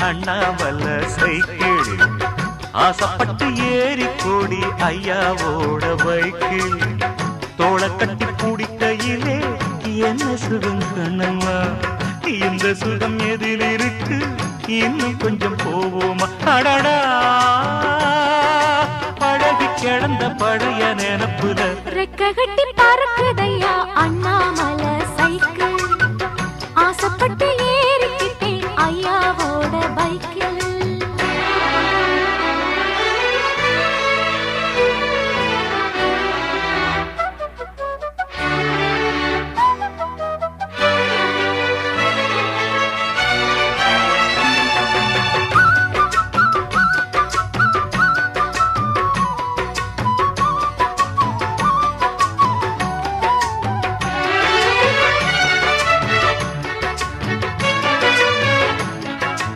Annamalai cycle ஆசைப்பட்டு ஏறி கோடி ஐயாவோட பைக்கில் தோளை கட்டி பிடிக்கையிலே என்ன சுகம் கண்ணம்மா இந்த சுகம் எதில் இருக்கு இன்னும் கொஞ்சம் போவோமா அடடா பழகி கிடந்த பழைய நினப்புல ரெக்க கட்டி பறக்குதையா அண்ணாமலை சைக்கிள் ஆசைப்பட்டு ஏறிக்கிட்டேன் ஐயாவோட